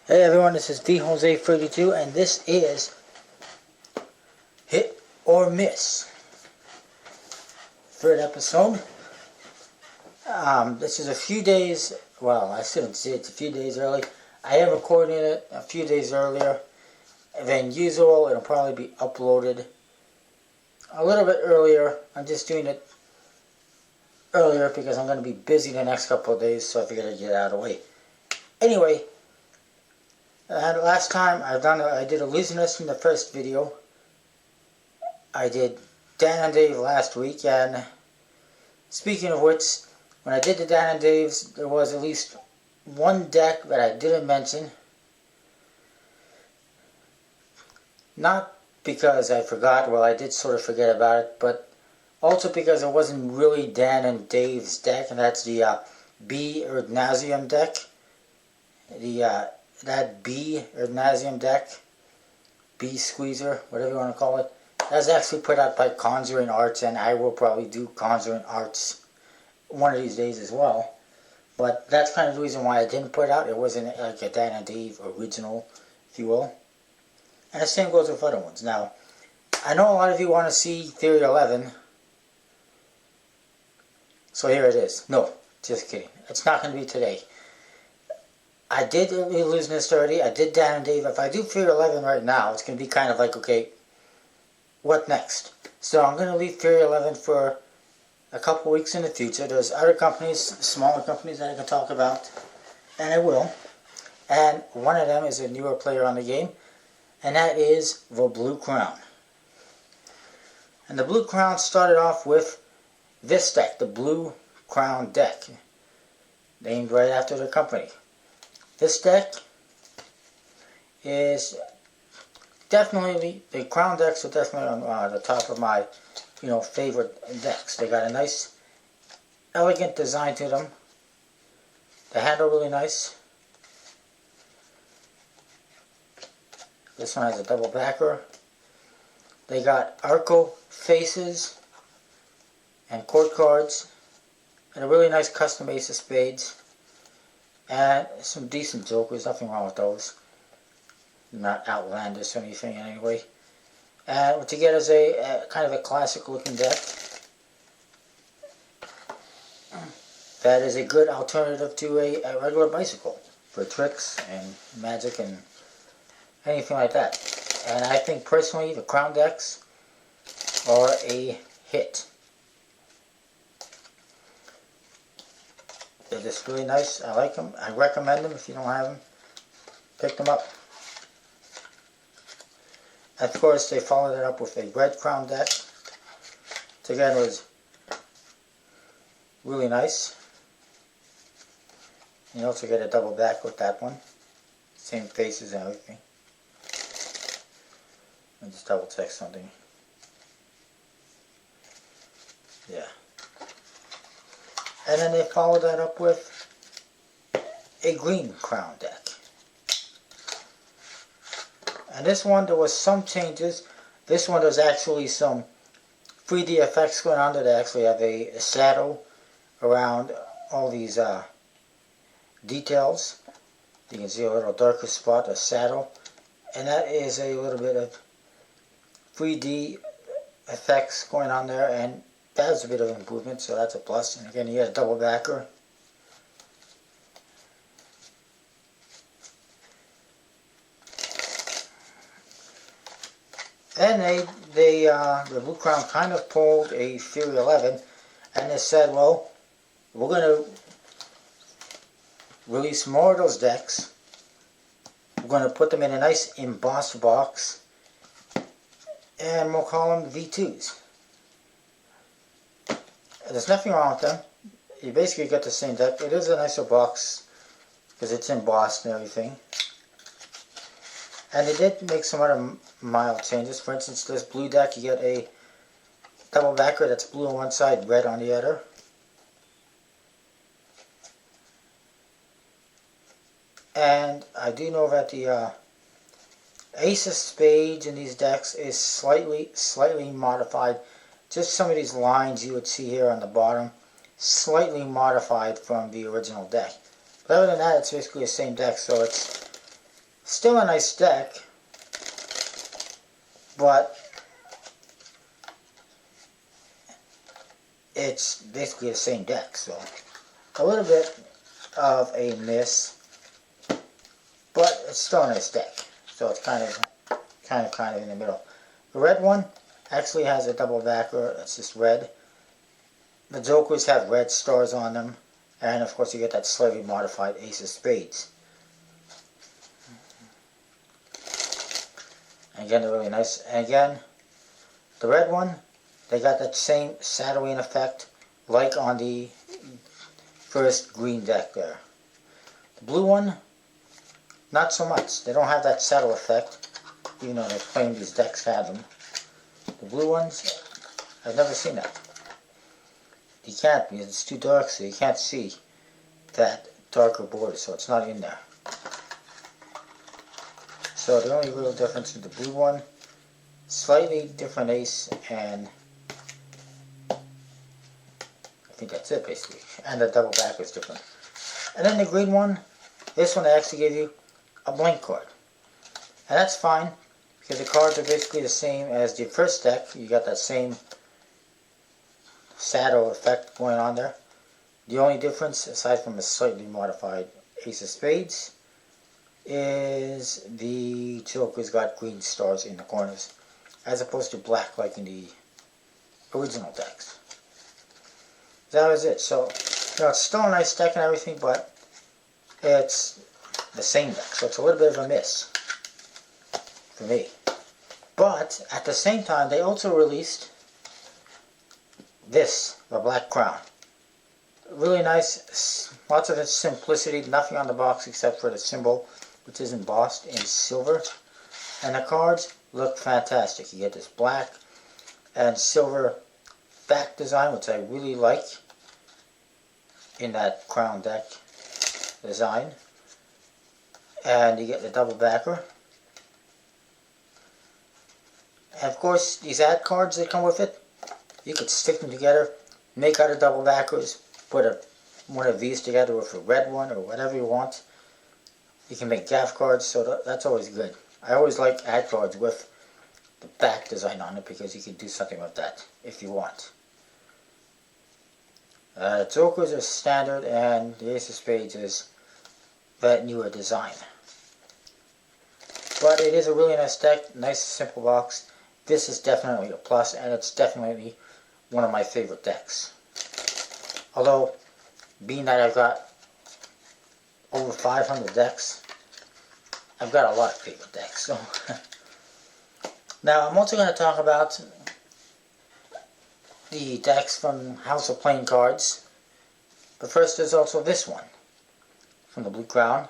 Hey everyone, this is Jose32 and this is Hit or Miss. Third episode. This is a few days, well, I shouldn't say it's a few days early. I am recording it a few days earlier than usual. It'll probably be uploaded a little bit earlier. I'm just doing it earlier because I'm going to be busy the next couple of days, so I figured I'd get it out of the way. Anyway, last time I did illusionist in the first video. I did Dan and Dave last week, and speaking of which, when I did the Dan and Daves, there was at least one deck that I didn't mention. Not because I forgot, well, I did sort of forget about it, but also because it wasn't really Dan and Dave's deck, and that's the B Erdnasium deck. That B Erdnasium deck, B Squeezer, whatever you want to call it, that's actually put out by Conjuring Arts, and I will probably do Conjuring Arts one of these days as well. But that's kind of the reason why I didn't put it out. It wasn't like a Dan and Dave original, if you will. And the same goes with other ones. Now, I know a lot of you want to see Theory 11, so here it is. No, just kidding. It's not going to be today. I did Illusionist already. I did Dan and Dave. If I do Theory 11 right now, it's going to be kind of like, okay, what next? So I'm going to leave Theory 11 for a couple weeks in the future. There's other companies, smaller companies that I can talk about, and I will. And one of them is a newer player on the game, and that is the Blue Crown. And the Blue Crown started off with this deck, the Blue Crown deck, named right after the company. This deck is definitely, the Crown decks are definitely on the top of my, favorite decks. They got a nice, elegant design to them. They handle really nice. This one has a double backer. They got Arco faces and court cards, and a really nice custom ace of spades. And some decent jokers, nothing wrong with those. Not outlandish or anything anyway. And what you get is a kind of a classic looking deck. That is a good alternative to a regular bicycle for tricks and magic and anything like that. And I think personally the Crown decks are a hit. They're just really nice. I like them. I recommend them. If you don't have them, pick them up. Of course, they followed it up with a Red Crown deck, which again was really nice. You also get a double back with that one. Same faces and everything. Let me just double check something. Yeah. And then they followed that up with a Green Crown deck. And this one, there was some changes. This one, there's actually some 3D effects going on. They actually have a shadow around all these details. You can see a little darker spot, a shadow. And that is a little bit of 3D effects going on there. And that's a bit of an improvement, so that's a plus. And again, you get a double backer. And the Blue Crown kind of pulled a Theory 11, and they said, well, we're going to release more of those decks. We're going to put them in a nice embossed box, and we'll call them V2s. There's nothing wrong with them. You basically get the same deck. It is a nicer box because it's embossed and everything. And they did make some other mild changes. For instance, this blue deck, you get a double backer that's blue on one side, red on the other. And I do know that the Ace of Spades in these decks is slightly modified. Just some of these lines you would see here on the bottom, slightly modified from the original deck. But other than that, it's basically the same deck, so it's Still a nice deck, but it's basically the same deck, so a little bit of a miss, but it's still a nice deck. So it's kind of in the middle. The red one actually has a double backer. It's just red. The Jokers have red stars on them, and of course you get that slightly modified Ace of Spades. And again, they're really nice. And again, the red one, they got that same shadowing effect like on the first green deck there. The blue one, not so much. They don't have that shadow effect, even though they claim these decks have them. The blue ones, I've never seen that. You can't, because it's too dark, so you can't see that darker border, so it's not in there. So the only real difference is the blue one, slightly different ace, and I think that's it basically. And the double back is different. And then the green one, this one I actually gave you a blank card. And that's fine, because the cards are basically the same as the first deck. You got that same shadow effect going on there. The only difference, aside from a slightly modified Ace of Spades, is the Joker's got green stars in the corners, as opposed to black like in the original decks. That was it. So, it's still a nice deck and everything, but it's the same deck, so it's a little bit of a miss for me. But at the same time, they also released this, the Black Crown. Really nice, lots of simplicity, nothing on the box except for the symbol, which is embossed in silver. And the cards look fantastic. You get this black and silver back design, which I really like in that crown deck design. And you get the double backer. And of course, these ad cards that come with it, you could stick them together, make out a double backers, put one of these together with a red one or whatever you want. You can make gaff cards, so that's always good. I always like ad cards with the back design on it because you can do something with that if you want. Jokers are standard, and the Ace of Spades is that newer design. But it is a really nice deck, nice simple box. This is definitely a plus, and it's definitely one of my favorite decks. Although, being that I've got over 500 decks, I've got a lot of favorite decks. So now I'm also going to talk about the decks from House of Playing Cards. But first there's also this one from the Blue Crown,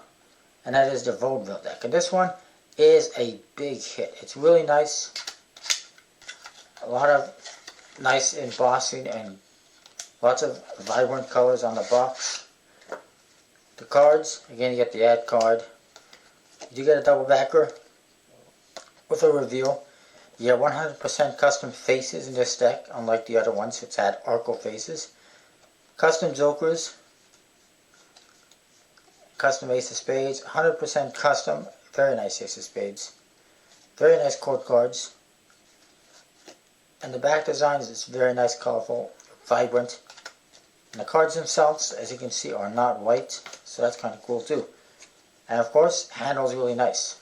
and that is the Vaudeville deck. And this one is a big hit. It's really nice. A lot of nice embossing and lots of vibrant colors on the box. The cards, again you get the ad card. You do get a double backer with a reveal. You get 100% custom faces in this deck, unlike the other ones which had Arco faces. Custom Jokers, custom Ace of Spades, 100% custom, very nice Ace of Spades. Very nice court cards. And the back design is very nice, colorful, vibrant. And the cards themselves, as you can see, are not white, so that's kind of cool too. And of course, handle's really nice.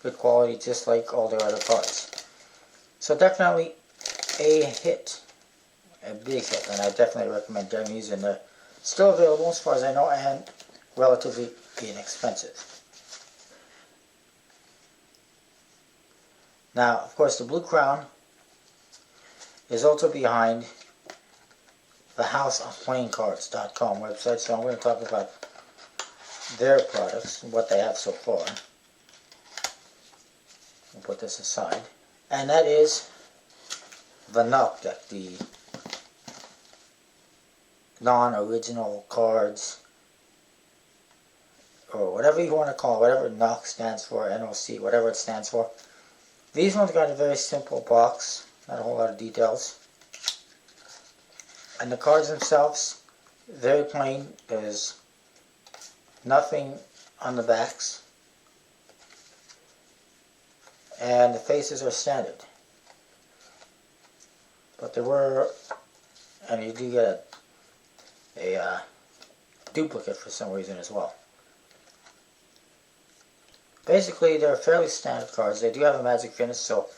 Good quality, just like all their other cards. So definitely a hit. A big hit, and I definitely recommend getting these, and they're still available as far as I know, and relatively inexpensive. Now, of course, the Blue Crown is also behind the HouseOfPlayingCards.com website, so I'm going to talk about their products and what they have so far. I'll put this aside. And that is the Knock deck, the non-original cards, or whatever you want to call it, whatever Knock stands for, NOC, whatever it stands for. These ones got a very simple box, not a whole lot of details. And the cards themselves, very plain. There's nothing on the backs. and the faces are standard. But there were, and you do get a duplicate for some reason as well. Basically, they're fairly standard cards. They do have a magic finish, so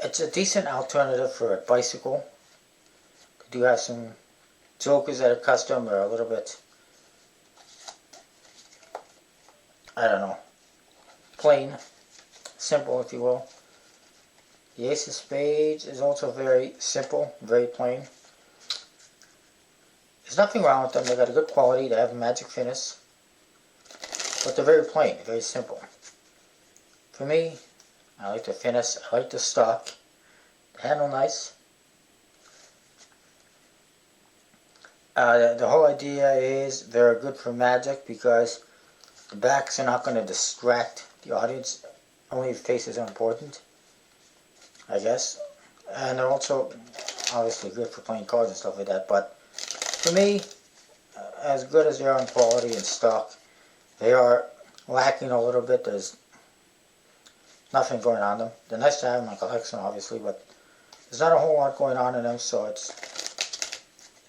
it's a decent alternative for a bicycle. They do have some jokers that are custom or a little bit, I don't know, plain, simple if you will. The Ace of Spades is also very simple, very plain. There's nothing wrong with them. They got a good quality. They have a magic finish. But they're very plain, very simple. For me, I like the finish. I like the stock. The handle nice. The whole idea is they're good for magic because the backs are not going to distract the audience. Only the faces are important, I guess. And they're also obviously good for playing cards and stuff like that. But for me, as good as they are in quality and stock, they are lacking a little bit. There's nothing going on them. They're nice to have in my collection, obviously, but there's not a whole lot going on in them, so it's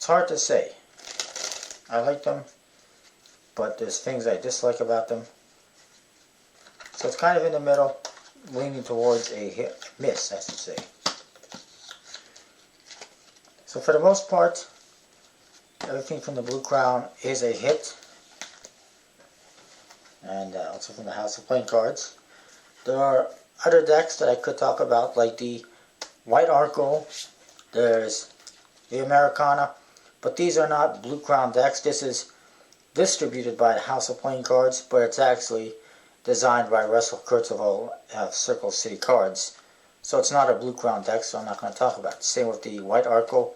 hard to say. I like them, but there's things I dislike about them. So it's kind of in the middle, leaning towards a hit, miss, I should say. So for the most part, everything from the Blue Crown is a hit. And also from the House of Playing Cards. There are other decks that I could talk about, like the White Arco, there's the Americana, but these are not Blue Crown decks. This is distributed by the House of Playing Cards, but it's actually designed by Russell Kurtzevel of Circle City Cards. So it's not a Blue Crown deck, so I'm not going to talk about it. Same with the White Arco.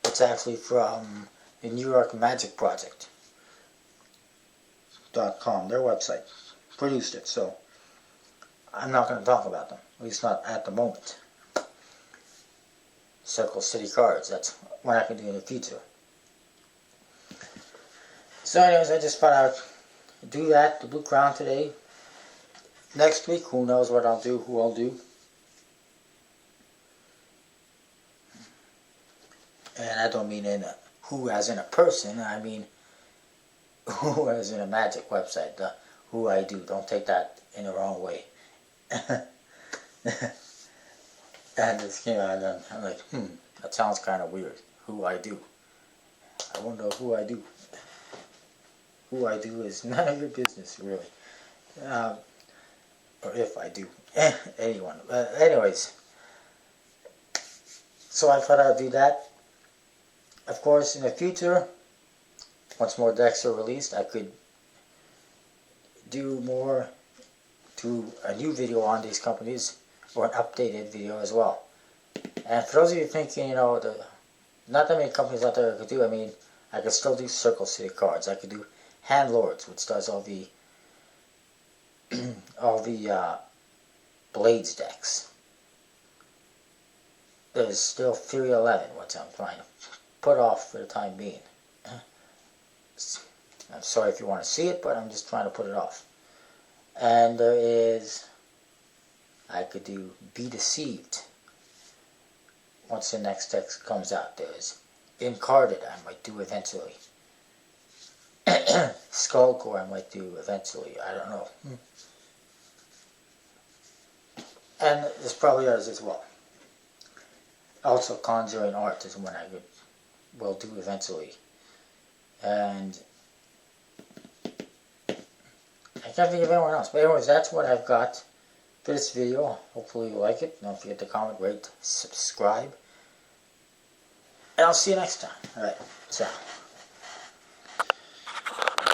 It's actually from the New York Magic Project. .com, their website, produced it, so I'm not going to talk about them, at least not at the moment. Circle City Cards, that's what I can do in the future. So anyways, I just thought I'd do that, the Blue Crown today. Next week, who knows what I'll do, who I'll do. And I don't mean in a, who as in a person, I mean who as in a magic website, the who I do. Don't take that in the wrong way. And this came out and I'm like, that sounds kind of weird. Who I do. I wonder who I do. Who I do is none of your business, really. Or if I do. Anyone. Anyways. So I thought I'd do that. Of course, in the future, once more decks are released, I could do a new video on these companies, or an updated video as well. And for those of you thinking, not that many companies out there I could do, I mean, I could still do Circle City Cards. I could do Hand Lords, which does all the Blades decks. There's still Theory 11, which I'm trying to put off for the time being. I'm sorry if you want to see it, but I'm just trying to put it off. And there is, I could do Be Deceived. Once the next text comes out, there's Incarded, I might do eventually. Skullcore, I might do eventually, I don't know. And there's probably others as well. Also, Conjuring Art is one I will do eventually. And I can't think of anyone else. But anyways, that's what I've got for this video. Hopefully you like it. Don't forget to comment, rate, subscribe. And I'll see you next time. Alright, ciao.